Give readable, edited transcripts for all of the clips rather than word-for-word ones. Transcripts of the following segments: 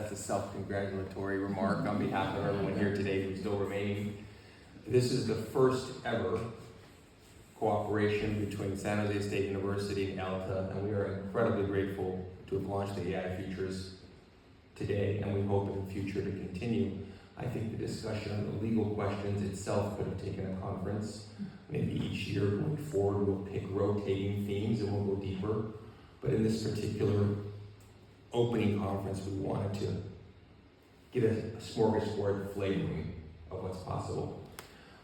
That's a self-congratulatory remark on behalf of everyone here today who's still remaining. This is the first ever cooperation between San Jose State University and ELTE, and we are incredibly grateful to have launched the AI Futures today, and we hope in the future to continue. I think the discussion on the legal questions itself could have taken a conference. Maybe each year going forward we'll pick rotating themes and we'll go deeper. But in this particular opening conference, we wanted to get a smorgasbord flavoring of what's possible.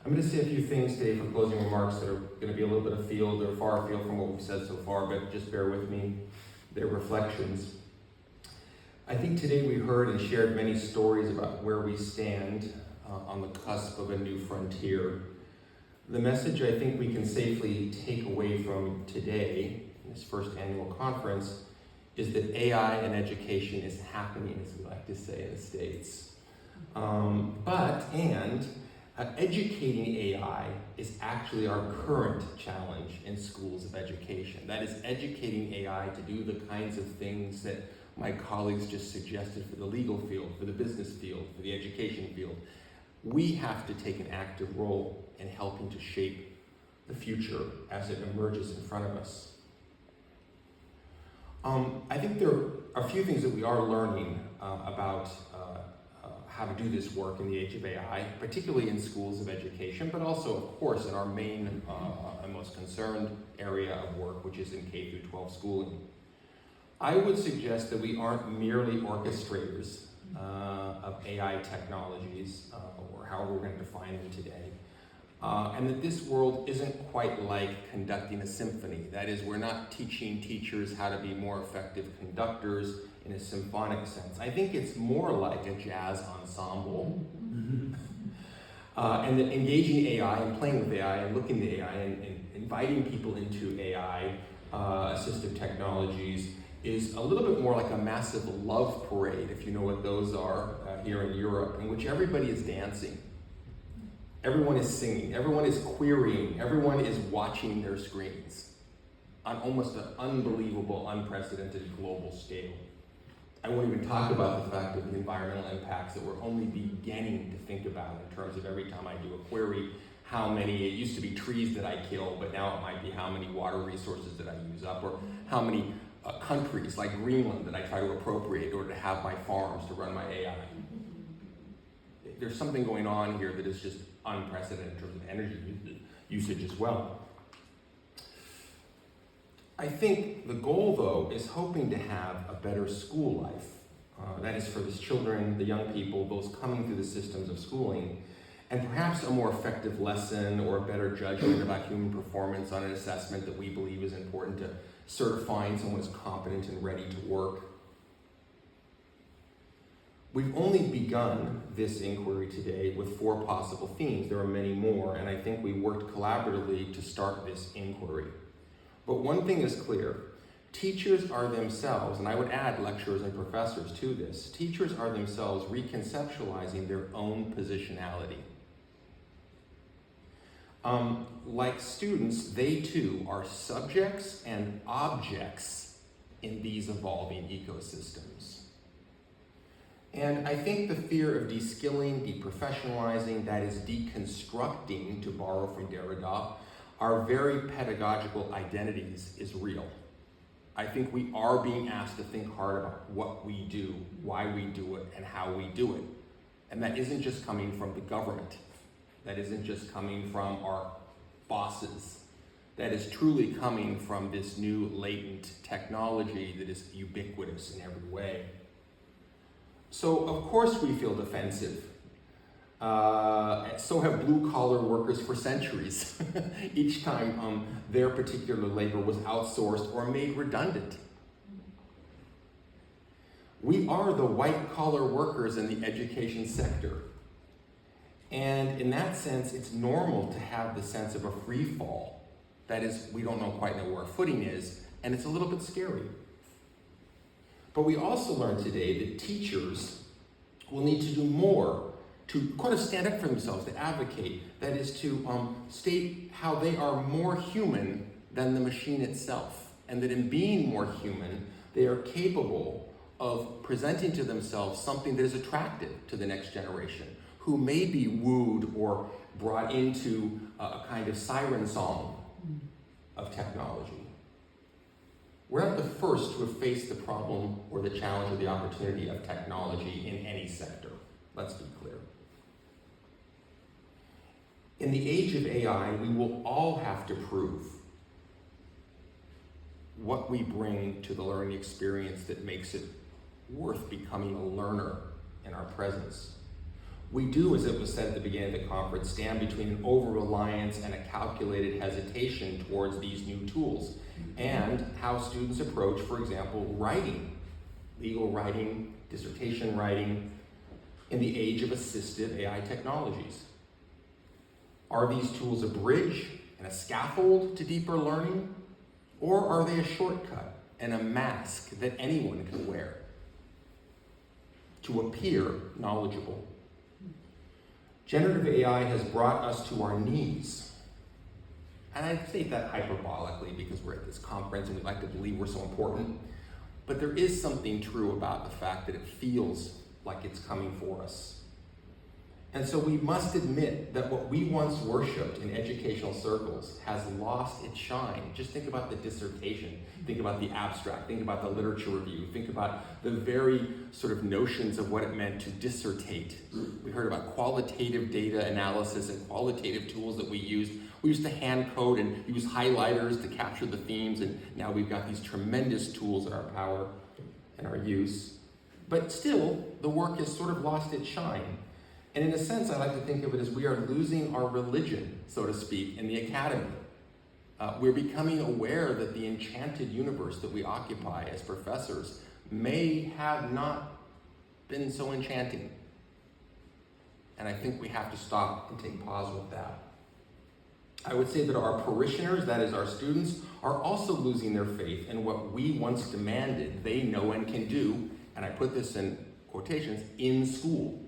I'm going to say a few things today for closing remarks that are going to be a little bit afield or far afield from what we've said so far, but just bear with me. They're reflections. I think today we heard and shared many stories about where we stand on the cusp of a new frontier. The message I think we can safely take away from today, in this first annual conference, is that AI in education is happening, as we like to say in the States. Educating AI is actually our current challenge in schools of education. That is educating AI to do the kinds of things that my colleagues just suggested for the legal field, for the business field, for the education field. We have to take an active role in helping to shape the future as it emerges in front of us. I think there are a few things that we are learning about how to do this work in the age of AI, particularly in schools of education, but also, of course, in our main and most concerned area of work, which is in K through 12 schooling. I would suggest that we aren't merely orchestrators of AI technologies, or however we're going to define them today, and that this world isn't quite like conducting a symphony. That is, we're not teaching teachers how to be more effective conductors in a symphonic sense. I think it's more like a jazz ensemble. And that engaging AI and playing with AI and looking at AI and inviting people into AI assistive technologies is a little bit more like a massive love parade, if you know what those are, here in Europe, in which everybody is dancing. Everyone is singing, everyone is querying, everyone is watching their screens on almost an unbelievable, unprecedented global scale. I won't even talk about the fact of the environmental impacts that we're only beginning to think about in terms of every time I do a query, how many, it used to be trees that I kill, but now it might be how many water resources that I use up, or how many countries like Greenland that I try to appropriate in order to have my farms to run my AI. There's something going on here that is just unprecedented in terms of energy usage as well. I think the goal, though, is hoping to have a better school life. That is for the children, the young people, those coming through the systems of schooling, and perhaps a more effective lesson or a better judgment about human performance on an assessment that we believe is important to certifying someone as competent and ready to work. We've only begun this inquiry today with 4 possible themes. There are many more, and I think we worked collaboratively to start this inquiry. But one thing is clear, teachers are themselves, and I would add lecturers and professors to this, teachers are themselves reconceptualizing their own positionality. Like students, they too are subjects and objects in these evolving ecosystems. And I think the fear of de-skilling, deprofessionalizing, that is deconstructing, to borrow from Derrida, our very pedagogical identities is real. I think we are being asked to think hard about what we do, why we do it, and how we do it. And that isn't just coming from the government. That isn't just coming from our bosses. That is truly coming from this new latent technology that is ubiquitous in every way. So of course we feel defensive. So have blue-collar workers for centuries, each time their particular labor was outsourced or made redundant. We are the white-collar workers in the education sector. And in that sense, it's normal to have the sense of a free fall. That is, we don't quite know where our footing is, and it's a little bit scary. But we also learned today that teachers will need to do more to kind of stand up for themselves, to advocate. That is to state how they are more human than the machine itself. And that in being more human, they are capable of presenting to themselves something that is attractive to the next generation, who may be wooed or brought into a kind of siren song of technology. We're not the first to have faced the problem or the challenge or the opportunity of technology in any sector. Let's be clear. In the age of AI, we will all have to prove what we bring to the learning experience that makes it worth becoming a learner in our presence. We do, as it was said at the beginning of the conference, stand between an over-reliance and a calculated hesitation towards these new tools, and how students approach, for example, writing, legal writing, dissertation writing, in the age of assistive AI technologies. Are these tools a bridge and a scaffold to deeper learning, or are they a shortcut and a mask that anyone can wear to appear knowledgeable? Generative AI has brought us to our knees. And I state that hyperbolically because we're at this conference and we like to believe we're so important. But there is something true about the fact that it feels like it's coming for us. And so we must admit that what we once worshipped in educational circles has lost its shine. Just think about the dissertation, think about the abstract, think about the literature review, think about the very sort of notions of what it meant to dissertate. We heard about qualitative data analysis and qualitative tools that we used. We used to hand code and use highlighters to capture the themes, and now we've got these tremendous tools at our power and our use. But still, the work has sort of lost its shine. And in a sense, I like to think of it as we are losing our religion, so to speak, in the academy. We're becoming aware that the enchanted universe that we occupy as professors may have not been so enchanting. And I think we have to stop and take pause with that. I would say that our parishioners, that is our students, are also losing their faith in what we once demanded they know and can do, and I put this in quotations, in school.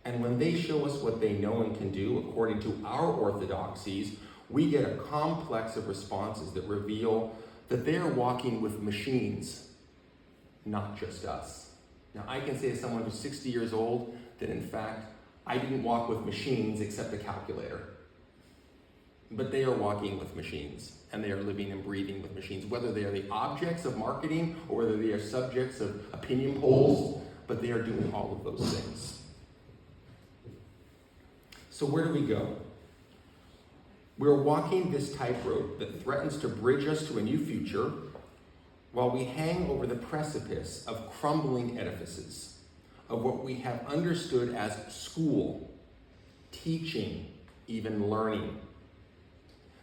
And when they show us what they know and can do according to our orthodoxies, we get a complex of responses that reveal that they are walking with machines, not just us. Now, I can say as someone who's 60 years old that in fact, I didn't walk with machines except a calculator. But they are walking with machines, and they are living and breathing with machines, whether they are the objects of marketing or whether they are subjects of opinion polls, but they are doing all of those things. So where do we go? We're walking this tightrope that threatens to bridge us to a new future while we hang over the precipice of crumbling edifices, of what we have understood as school, teaching, even learning.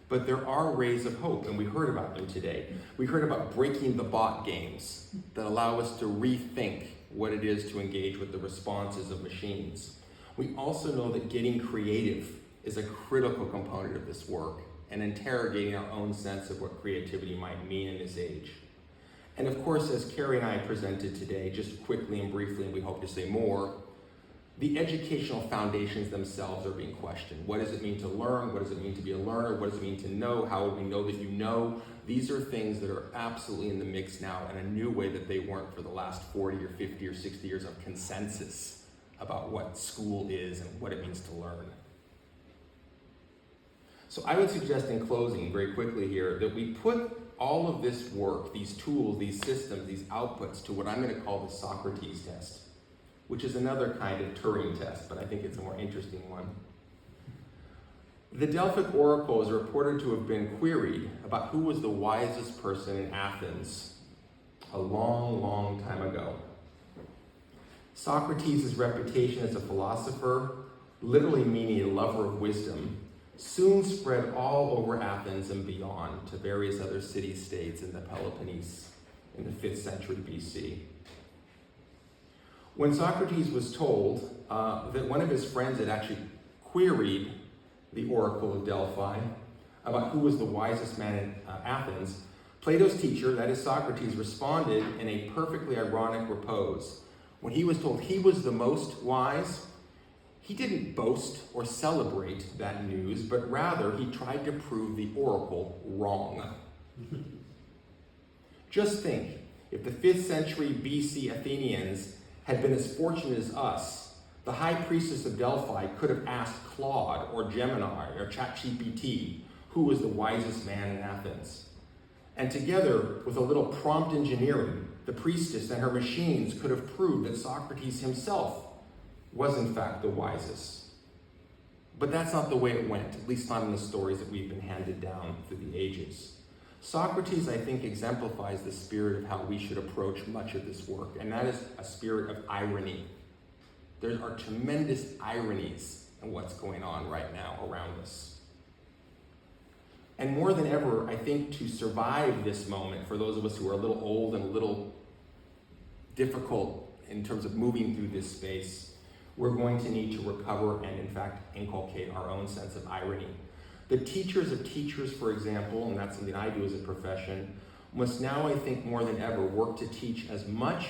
But there are rays of hope, and we heard about them today. We heard about breaking the bot games that allow us to rethink what it is to engage with the responses of machines. We also know that getting creative is a critical component of this work and interrogating our own sense of what creativity might mean in this age. And of course, as Carrie and I presented today, just quickly and briefly, and we hope to say more, the educational foundations themselves are being questioned. What does it mean to learn? What does it mean to be a learner? What does it mean to know? How will we know that you know? These are things that are absolutely in the mix now in a new way that they weren't for the last 40 or 50 or 60 years of consensus about what school is and what it means to learn. So I would suggest in closing, very quickly here, that we put all of this work, these tools, these systems, these outputs to what I'm going to call the Socrates test, which is another kind of Turing test, but I think it's a more interesting one. The Delphic Oracle is reported to have been queried about who was the wisest person in Athens a long, long time ago. Socrates' reputation as a philosopher, literally meaning a lover of wisdom, soon spread all over Athens and beyond to various other city-states in the Peloponnese in the 5th century BC. When Socrates was told that one of his friends had actually queried the Oracle of Delphi about who was the wisest man in Athens, Plato's teacher, that is Socrates, responded in a perfectly ironic repose. When he was told he was the most wise, he didn't boast or celebrate that news, but rather he tried to prove the oracle wrong. Just think, if the 5th century BC Athenians had been as fortunate as us, the high priestess of Delphi could have asked Claude or Gemini or ChatGPT who was the wisest man in Athens. And together with a little prompt engineering, the priestess and her machines could have proved that Socrates himself was in fact the wisest. But that's not the way it went, at least not in the stories that we've been handed down through the ages. Socrates, I think, exemplifies the spirit of how we should approach much of this work, and that is a spirit of irony. There are tremendous ironies in what's going on right now around us. And more than ever, I think to survive this moment, for those of us who are a little old and a little difficult in terms of moving through this space, we're going to need to recover and, in fact, inculcate our own sense of irony. The teachers of teachers, for example, and that's something I do as a profession, must now, I think, more than ever, work to teach as much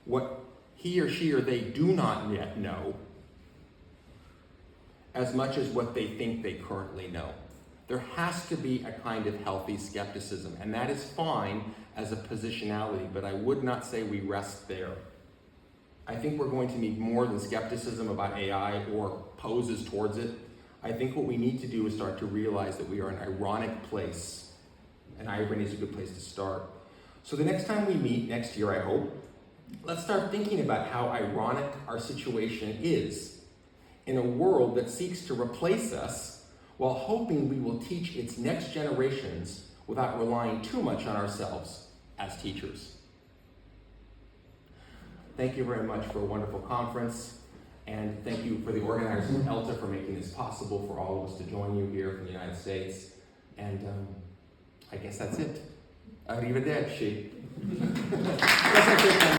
what he or she or they do not yet know as much as what they think they currently know. There has to be a kind of healthy skepticism, and that is fine as a positionality, but I would not say we rest there. I think we're going to need more than skepticism about AI or poses towards it. I think what we need to do is start to realize that we are in an ironic place, and irony is a good place to start. So the next time we meet, next year I hope, let's start thinking about how ironic our situation is in a world that seeks to replace us while hoping we will teach its next generations without relying too much on ourselves as teachers. Thank you very much for a wonderful conference, and thank you for the organizers of ELTE for making this possible for all of us to join you here from the United States. And I guess that's it. Arrivederci.